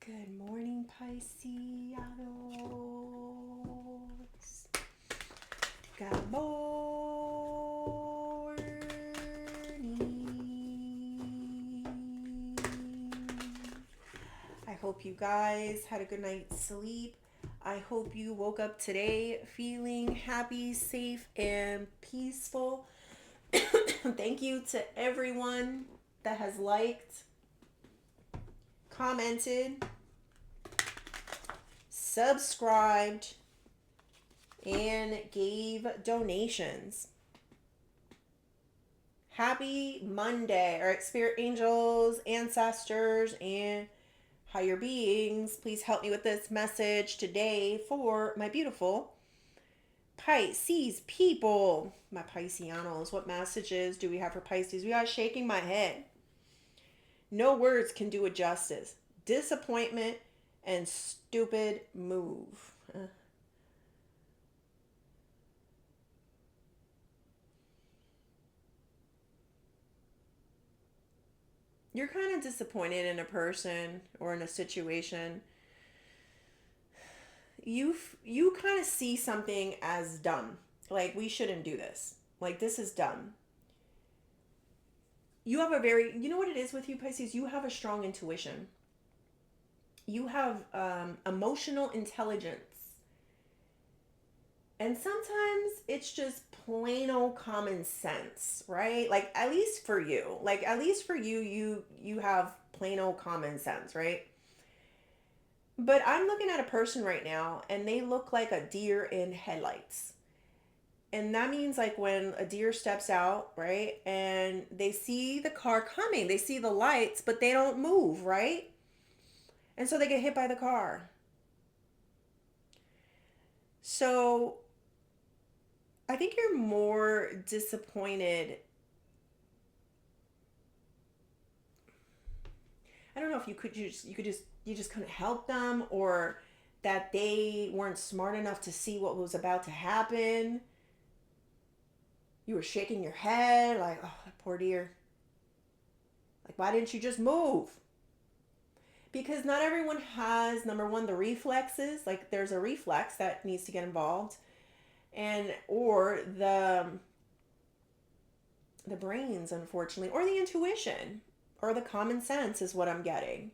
Good morning, Pisces. Good morning. I hope you guys had a good night's sleep. I hope you woke up today feeling happy, safe, and peaceful. Thank you to everyone that has liked, commented, subscribed, and gave donations. Happy Monday. All right, spirit angels, ancestors, and higher beings, please help me with this message today for my beautiful Pisces people. My Pisceanos. What messages do we have for Pisces? We got shaking my head. No words can do it justice. Disappointment and stupid move. You're kind of disappointed in a person or in a situation. You kind of see something as dumb. Like, we shouldn't do this. Like, this is dumb. You have a very, you know what it is with you, Pisces? You have a strong intuition. You have emotional intelligence. And sometimes it's just plain old common sense, right? Like, at least for you. Like, at least for you, you have plain old common sense, right? But I'm looking at a person right now and they look like a deer in headlights. And that means like when a deer steps out, right? And they see the car coming, they see the lights, but they don't move, right? And so they get hit by the car. So I think you're more disappointed. I don't know if you just couldn't help them, or that they weren't smart enough to see what was about to happen. You were shaking your head like, oh, that poor deer. Like, why didn't you just move? Because not everyone has, number one, the reflexes. Like, there's a reflex that needs to get involved, and or the brains, unfortunately, or the intuition, or the common sense is what I'm getting.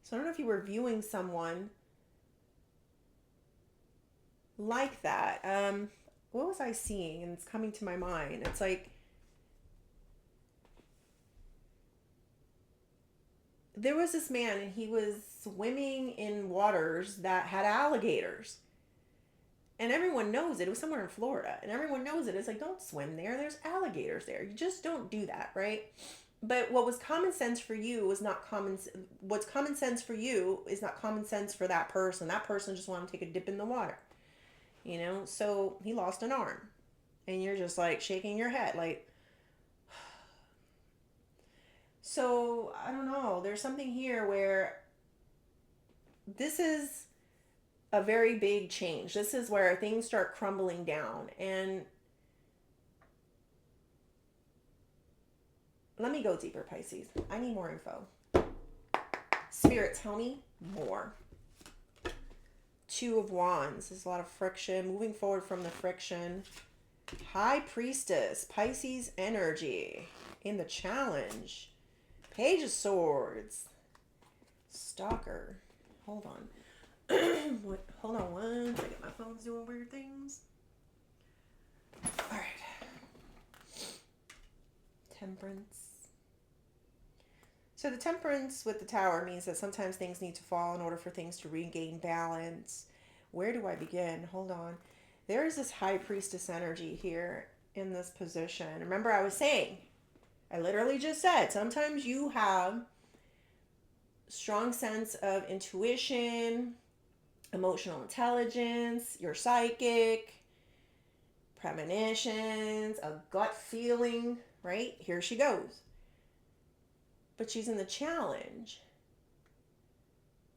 So I don't know if you were viewing someone like that. What was I seeing? And it's coming to my mind. It's like there was this man and he was swimming in waters that had alligators. And everyone knows it. It was somewhere in Florida. And everyone knows it. It's like, don't swim there. There's alligators there. You just don't do that, right? But what was common sense for you was not common. What's common sense for you is not common sense for that person. That person just wanted to take a dip in the water, you know? So he lost an arm. And you're just like shaking your head, like, so I don't know. There's something here where this is a very big change. This is where things start crumbling down. And let me go deeper, Pisces. I need more info. Spirit, tell me more. Two of Wands. There's a lot of friction. Moving forward from the friction. High Priestess. Pisces energy. In the challenge. Page of Swords. Stalker. Hold on. Hold on one second. My phone's doing weird things. All right. Temperance. So the temperance with the tower means that sometimes things need to fall in order for things to regain balance. Where do I begin? Hold on. There is this high priestess energy here in this position. Remember, I was saying, I literally just said, sometimes you have strong sense of intuition, emotional intelligence, you're psychic, premonitions, a gut feeling, right? Here she goes. But she's in the challenge.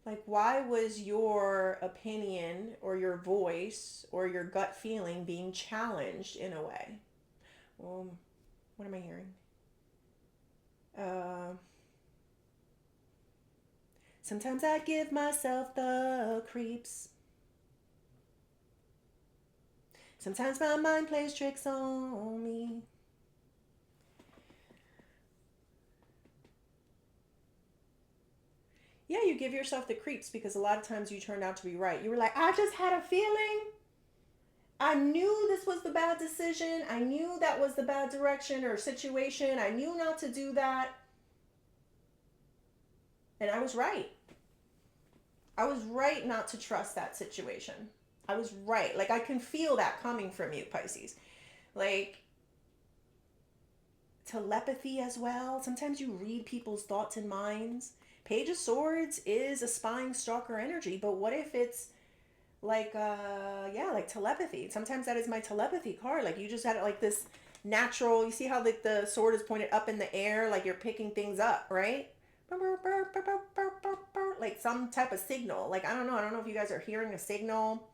Like, why was your opinion or your voice or your gut feeling being challenged in a way? What am I hearing? Uh, Sometimes I give myself the creeps. Sometimes my mind plays tricks on me. Yeah, you give yourself the creeps because a lot of times you turned out to be right. You were like, I just had a feeling. I knew this was the bad decision. I knew that was the bad direction or situation. I knew not to do that. And I was right. I was right not to trust that situation. I was right. Like, I can feel that coming from you, Pisces. Like, telepathy as well. Sometimes you read people's thoughts and minds. Page of Swords is a spying stalker energy, but what if it's like yeah, like telepathy? Sometimes that is my telepathy card. Like you just had like this natural, you see how like the sword is pointed up in the air, like you're picking things up, right? Like some type of signal. Like I don't know if you guys are hearing a signal.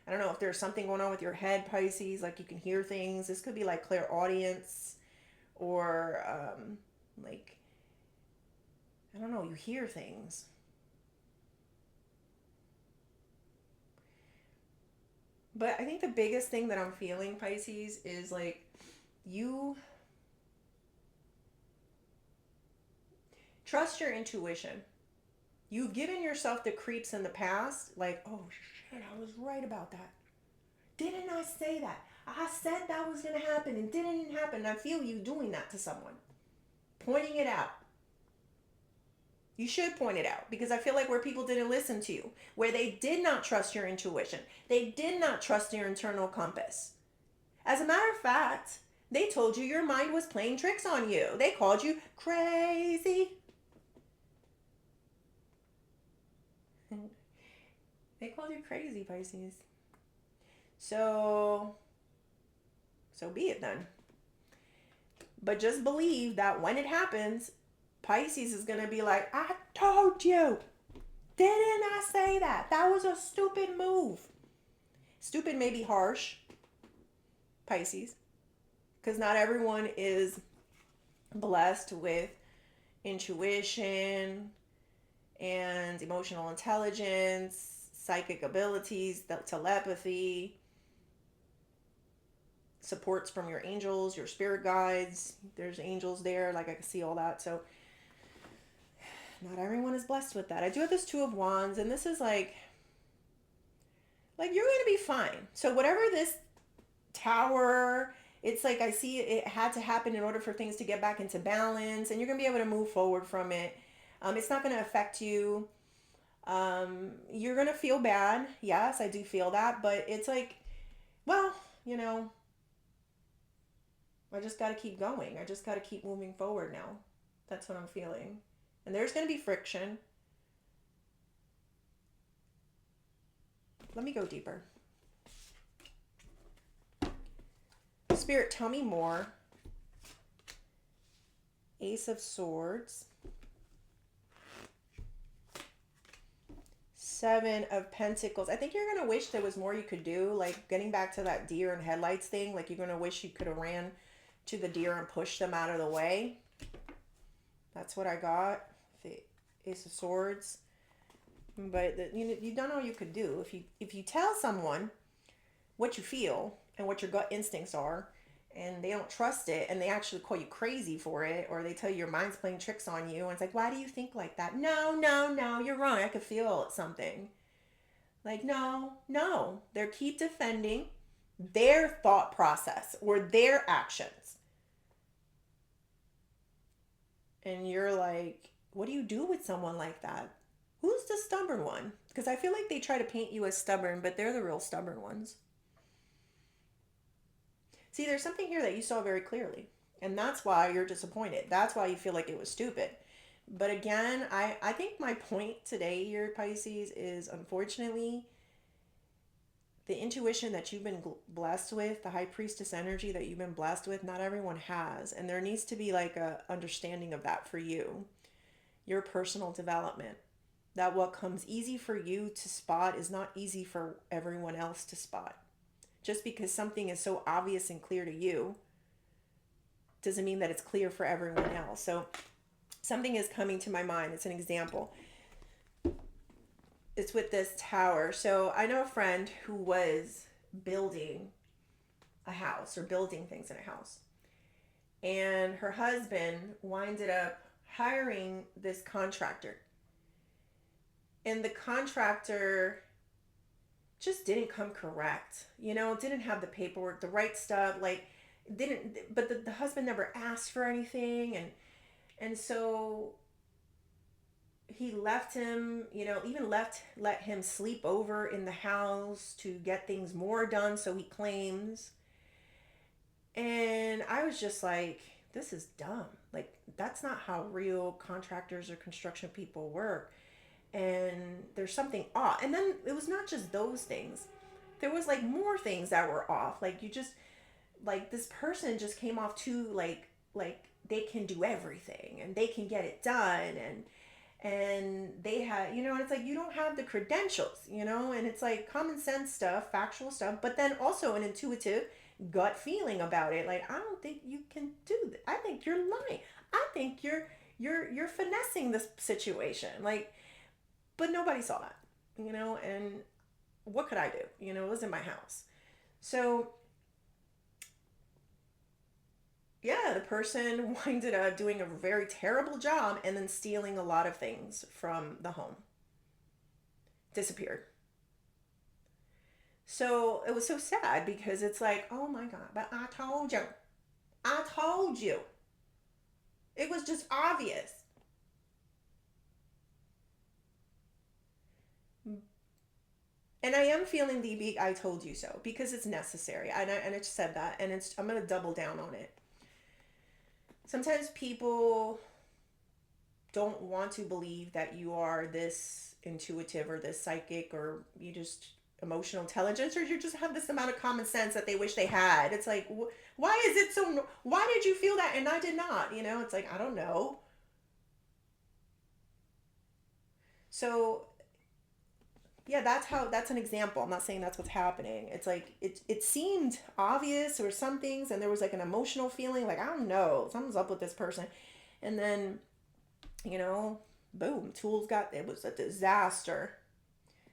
I don't know if there's something going on with your head, Pisces, like you can hear things. This could be like clairaudience or like I don't know, you hear things. But I think the biggest thing that I'm feeling, Pisces, is like you trust your intuition. You've given yourself the creeps in the past, like, oh shit, I was right about that. Didn't I say that? I said that was going to happen and didn't happen. I feel you doing that to someone, pointing it out. You should point it out because I feel like where people didn't listen to you, where they did not trust your intuition, they did not trust your internal compass. As a matter of fact, they told you your mind was playing tricks on you. They called you crazy. They called you crazy, Pisces. So, so be it then. But just believe that when it happens, Pisces is going to be like, I told you. Didn't I say that? That was a stupid move. Stupid may be harsh, Pisces, because not everyone is blessed with intuition and emotional intelligence, psychic abilities, telepathy, supports from your angels, your spirit guides. There's angels there, like I can see all that. So not everyone is blessed with that. I do have this Two of Wands, and this is like you're gonna be fine. So whatever this tower, it's like I see it had to happen in order for things to get back into balance, and you're gonna be able to move forward from it. It's not gonna affect you. You're gonna feel bad. Yes, I do feel that, but it's like, well, you know, I just gotta keep going. I just gotta keep moving forward now. That's what I'm feeling. And there's gonna be friction. Let me go deeper. Spirit, tell me more. Ace of Swords. Seven of Pentacles. I think you're going to wish there was more you could do. Like getting back to that deer and headlights thing. Like you're going to wish you could have ran to the deer and pushed them out of the way. That's what I got. The Ace of Swords. But you don't know what you could do. If you tell someone what you feel and what your gut instincts are, and they don't trust it, and they actually call you crazy for it, or they tell you your mind's playing tricks on you, and it's like, why do you think like that? No, no, no, you're wrong. I could feel something. Like, no, no. They keep defending their thought process or their actions. And you're like, what do you do with someone like that? Who's the stubborn one? Because I feel like they try to paint you as stubborn, but they're the real stubborn ones. See, there's something here that you saw very clearly. And that's why you're disappointed. That's why you feel like it was stupid. But again, I think my point today here, Pisces, is unfortunately the intuition that you've been blessed with, the high priestess energy that you've been blessed with, not everyone has. And there needs to be like a understanding of that for you, your personal development. That what comes easy for you to spot is not easy for everyone else to spot. Just because something is so obvious and clear to you doesn't mean that it's clear for everyone else. So something is coming to my mind. It's an example. It's with this tower. So I know a friend who was building a house or building things in a house. And her husband winded up hiring this contractor. And the contractor just didn't come correct. Didn't have the paperwork, the right stuff, like didn't but the husband never asked for anything, and so he left him, even let him sleep over in the house to get things more done, so he claims. And I was just like, this is dumb. Like, that's not how real contractors or construction people work. And there's something off. And then it was not just those things. There was like more things that were off. Like, you just, like, this person just came off too, like they can do everything and they can get it done, and they had, and it's like, you don't have the credentials, and it's like common sense stuff, factual stuff, but then also an intuitive gut feeling about it. Like, I don't think you can do that. I think you're lying. I think you're finessing this situation. Like, but nobody saw that, and what could I do? It was in my house. So yeah, the person winded up doing a very terrible job and then stealing a lot of things from the home. Disappeared. So it was so sad because it's like, oh my God, but I told you. I told you. It was just obvious. And I am feeling the big I told you so because it's necessary. And I just said that, and I'm going to double down on it. Sometimes people don't want to believe that you are this intuitive or this psychic, or you just emotional intelligence, or you just have this amount of common sense that they wish they had. It's like, why is it so, why did you feel that and I did not? It's like, I don't know. So yeah, that's an example. I'm not saying that's what's happening. It's like it seemed obvious or some things, and there was like an emotional feeling, like, I don't know, something's up with this person. And then, you know, boom, tools got, it was a disaster.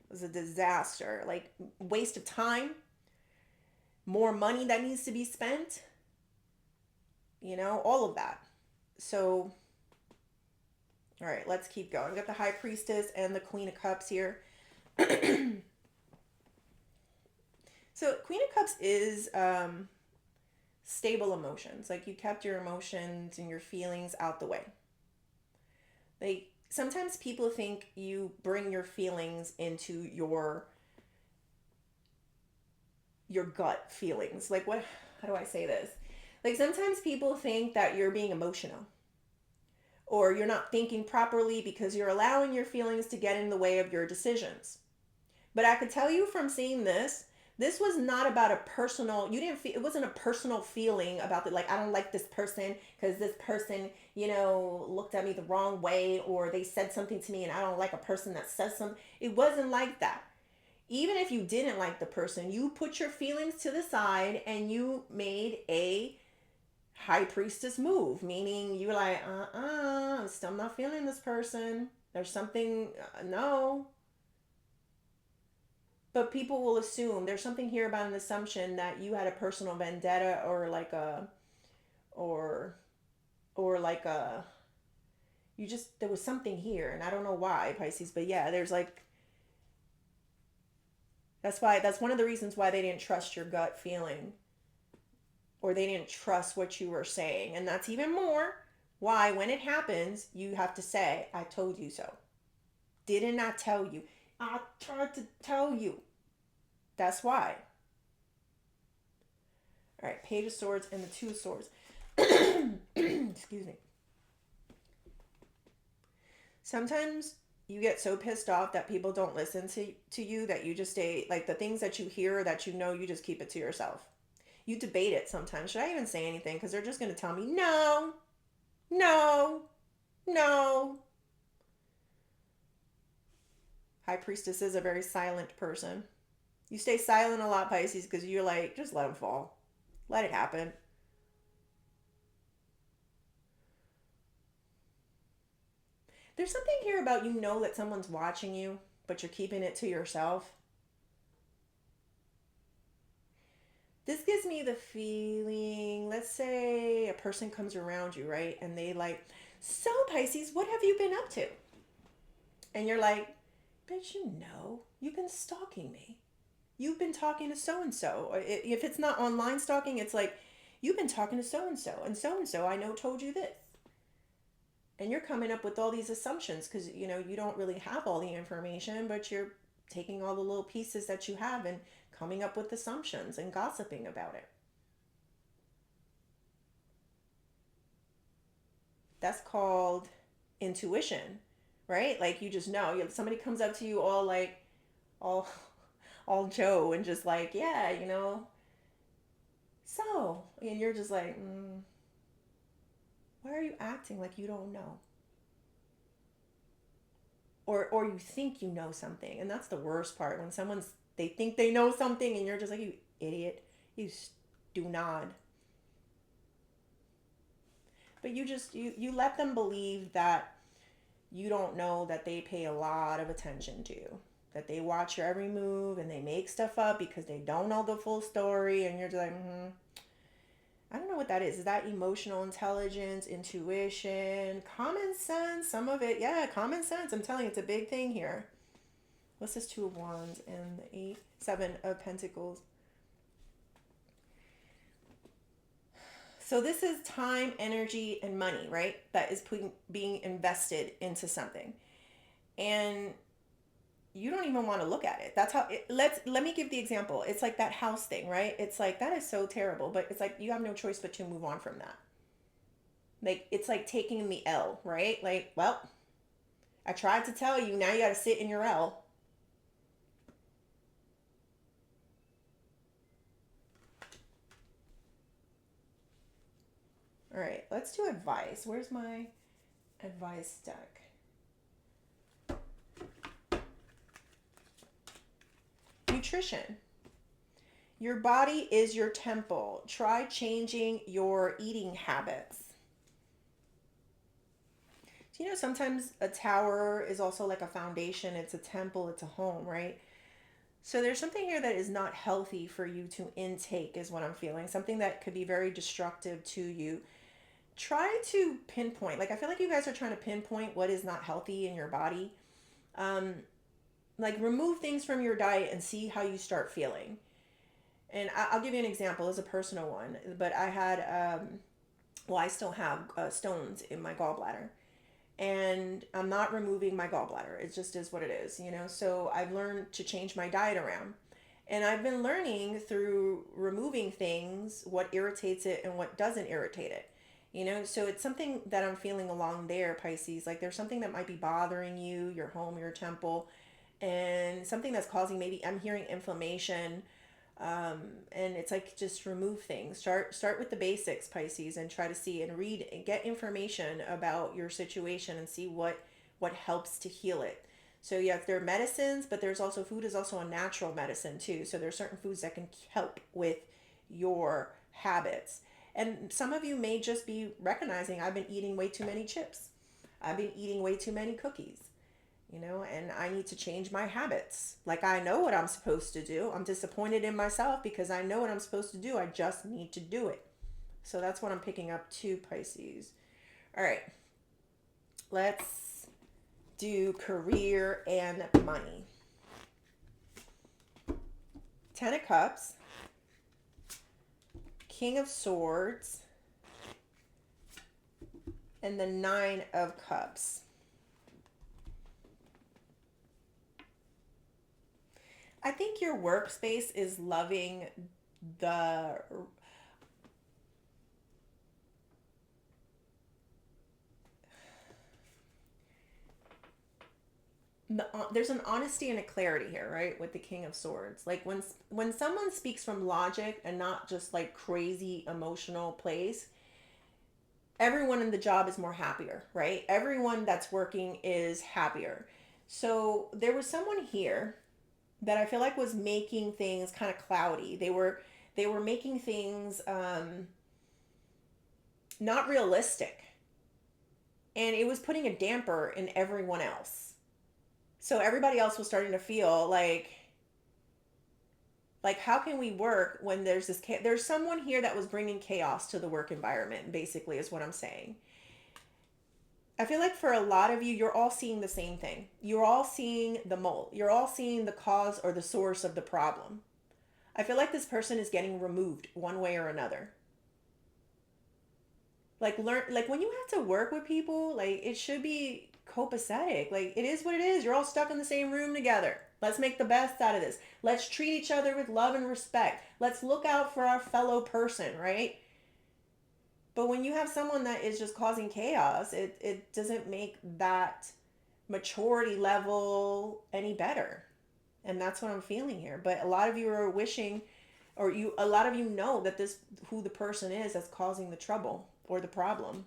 It was a disaster. Like, waste of time, more money that needs to be spent, all of that. So, all right, let's keep going. We got the High Priestess and the Queen of Cups here. So, Queen of Cups is stable emotions. Like, you kept your emotions and your feelings out the way. Like, sometimes people think you bring your feelings into your gut feelings. Like, what, how do I say this? Like, sometimes people think that you're being emotional, or you're not thinking properly because you're allowing your feelings to get in the way of your decisions. But I could tell you from seeing this was not about a personal, you didn't feel, it wasn't a personal feeling about the, like, I don't like this person because this person, looked at me the wrong way, or they said something to me and I don't like a person that says something. It wasn't like that. Even if you didn't like the person, you put your feelings to the side and you made a High Priestess move, meaning you were like, I'm still not feeling this person. There's something, no. But people will assume there's something here about an assumption that you had a personal vendetta, or like a, or, or like a, you just, there was something here, and I don't know why, Pisces, but yeah, there's like, that's one of the reasons why they didn't trust your gut feeling, or they didn't trust what you were saying. And that's even more why, when it happens, you have to say, I told you so. Didn't I tell you? I tried to tell you. That's why. All right, Page of Swords and the Two of Swords. Excuse me. Sometimes you get so pissed off that people don't listen to you, that you just stay, like, the things that you hear that you just keep it to yourself. You debate it sometimes. Should I even say anything? Because they're just going to tell me, no, no, no. High Priestess is a very silent person. You stay silent a lot, Pisces, because you're like, just let them fall. Let it happen. There's something here about that someone's watching you, but you're keeping it to yourself. This gives me the feeling, let's say a person comes around you, right? And they like, so Pisces, what have you been up to? And you're like, bitch, you've been stalking me. You've been talking to so and so. If it's not online stalking, it's like, you've been talking to so and so I know told you this. And you're coming up with all these assumptions because, you don't really have all the information, but you're taking all the little pieces that you have and coming up with assumptions and gossiping about it. That's called intuition, right? Like you just know. Somebody comes up to you all like, all, all Joe and just like, yeah, so, and you're just like, why are you acting like you don't know? Or you think you know something, and that's the worst part when they think they know something, and you're just like, you idiot, you do not. But you let them believe that you don't know that they pay a lot of attention to you, that they watch your every move and they make stuff up because they don't know the full story, and you're just like, I don't know what that is. Is that emotional intelligence, intuition, common sense? Some of it, yeah, common sense. I'm telling you, it's a big thing here. What's this Two of Wands and the Seven of Pentacles? So this is time, energy, and money, right? That is being invested into something, and you don't even want to look at it. That's how let me give the example. It's like that house thing, right? It's like that is so terrible, but it's like you have no choice but to move on from that. Like it's like taking the L, right? Like, well, I tried to tell you, now you got to sit in your L. All right, let's do advice. Where's my advice deck? Nutrition. Your body is your temple. Try changing your eating habits. So, sometimes a tower is also like a foundation, it's a temple, it's a home, right? So there's something here that is not healthy for you to intake, is what I'm feeling. Something that could be very destructive to you. Try to pinpoint, like, I feel like you guys are trying to pinpoint what is not healthy in your body. Um, like, remove things from your diet and see how you start feeling. And I'll give you an example. It's a personal one, but I had, well, I still have stones in my gallbladder, and I'm not removing my gallbladder. It just is what it is. So I've learned to change my diet around. And I've been learning through removing things what irritates it and what doesn't irritate it. So it's something that I'm feeling along there, Pisces. Like there's something that might be bothering you, your home, your temple, and something that's causing, maybe I'm hearing inflammation. And it's like, just remove things. Start with the basics, Pisces, and try to see and read and get information about your situation and see what helps to heal it. So yes, there are medicines, but there's also, food is also a natural medicine too. So there's certain foods that can help with your habits. And some of you may just be recognizing, I've been eating way too many chips. I've been eating way too many cookies. And I need to change my habits. Like, I know what I'm supposed to do. I'm disappointed in myself because I know what I'm supposed to do. I just need to do it. So that's what I'm picking up too, Pisces. All right. Let's do career and money. 10 of Cups, King of Swords, and the 9 of Cups. I think your workspace is loving the there's an honesty and a clarity here, right? With the King of Swords. Like when someone speaks from logic and not just like crazy emotional place, everyone in the job is more happier, right? Everyone that's working is happier. So there was someone here that I feel like was making things kind of cloudy. They were making things not realistic. and it was putting a damper in everyone else. So everybody else was starting to feel like how can we work when there's this there's someone here that was bringing chaos to the work environment, basically is what I'm saying. I feel like for a lot of you, you're all seeing the same thing. You're all seeing the mole. You're all seeing the cause or the source of the problem. I feel like this person is getting removed one way or another. Like learn like when you have to work with people, like it should be copacetic. Like it is what it is. You're all stuck in the same room together. Let's make the best out of this. Let's treat each other with love and respect. Let's look out for our fellow person, right? But when you have someone that is just causing chaos, it doesn't make that maturity level any better. And that's what I'm feeling here. But a lot of you are wishing, or you a lot of you know that this who the person is that's causing the trouble or the problem.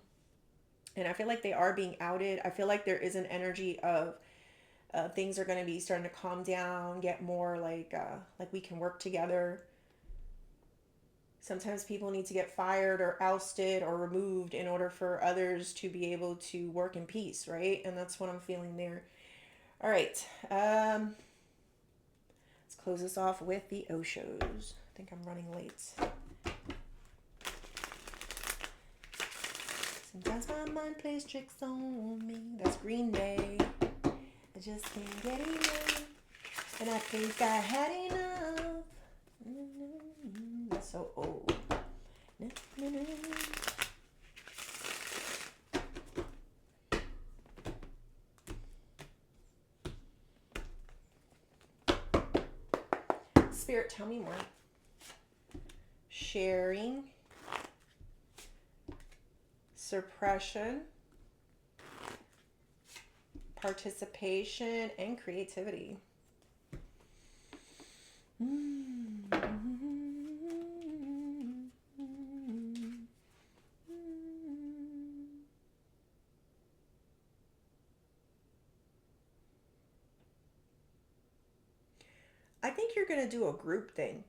And I feel like they are being outed. I feel like there is an energy of things are going to be starting to calm down, get more like we can work together. Sometimes people need to get fired or ousted or removed in order for others to be able to work in peace, right? And that's what I'm feeling there. All right. Let's close this off with the Oshos. I think I'm running late. Sometimes my mind plays tricks on me. That's Green Day. I just can't get enough. And I think I had enough. That's so old. Spirit, tell me more. Sharing, suppression, participation, and creativity. I think you're going to do a group thing.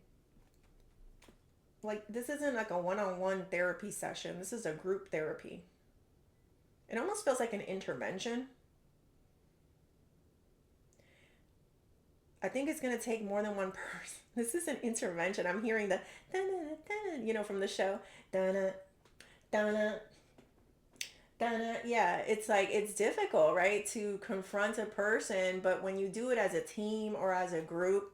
Like, this isn't like a one-on-one therapy session. This is a group therapy. It almost feels like an intervention. I think it's going to take more than one person. This is an intervention. I'm hearing the, from the show. Dun, dun, dun. Yeah, it's like, it's difficult, right? To confront a person, but when you do it as a team or as a group,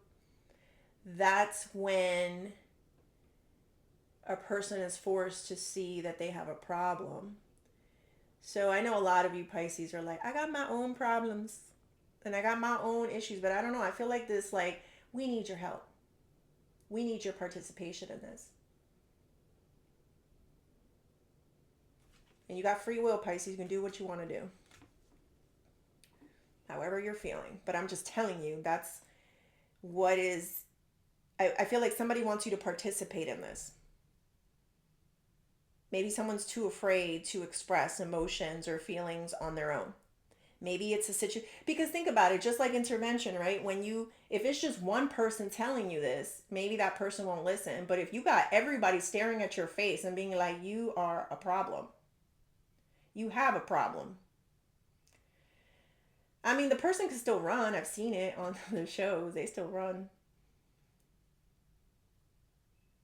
that's when a person is forced to see that they have a problem. So I know a lot of you Pisces are like, I got my own problems and I got my own issues, but I don't know. I feel like this, like, we need your help. We need your participation in this. And you got free will, Pisces. You can do what you want to do. However you're feeling. But I'm just telling you, that's what is. I feel like somebody wants you to participate in this. Maybe someone's too afraid to express emotions or feelings on their own. Maybe it's a situation, because think about it, just like intervention, right? If it's just one person telling you this, maybe that person won't listen. But if you got everybody staring at your face and being like, you are a problem, you have a problem. I mean, the person can still run. I've seen it on the shows. They still run.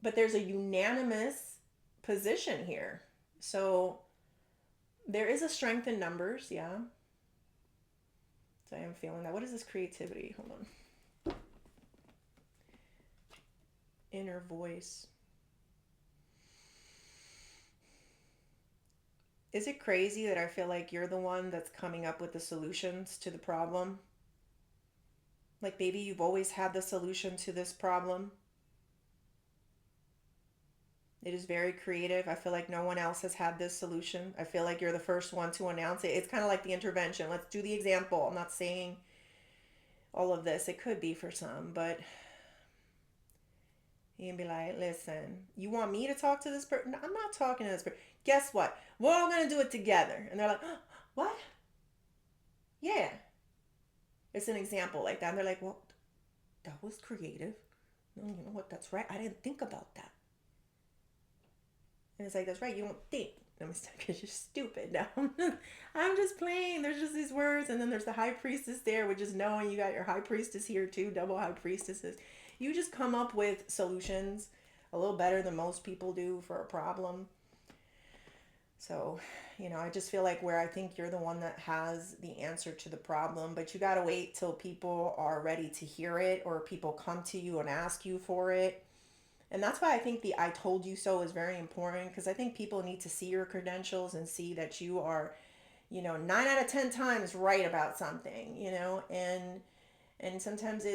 But there's a unanimous position here. So there is a strength in numbers, yeah. So I am feeling that. What is this creativity? Hold on. Inner voice. Is it crazy that I feel like you're the one that's coming up with the solutions to the problem? Like maybe you've always had the solution to this problem. It is very creative. I feel like no one else has had this solution. I feel like you're the first one to announce it. It's kind of like the intervention. Let's do the example. I'm not saying all of this. It could be for some, but you can be like, listen, you want me to talk to this person? I'm not talking to this person. Guess what? We're all going to do it together. And they're like, oh, what? Yeah. It's an example like that. And they're like, well, that was creative. No, you know what? That's right. I didn't think about that. And it's like, that's right. You don't think. I'm because you're stupid. No, I'm just playing. There's just these words, and then there's the high priestess there, which is knowing you got your high priestess here too, double high priestesses. You just come up with solutions a little better than most people do for a problem. So, I just feel like where I think you're the one that has the answer to the problem, but you got to wait till people are ready to hear it or people come to you and ask you for it. And that's why I think the I told you so is very important because I think people need to see your credentials and see that you are, 9 out of 10 times right about something, and sometimes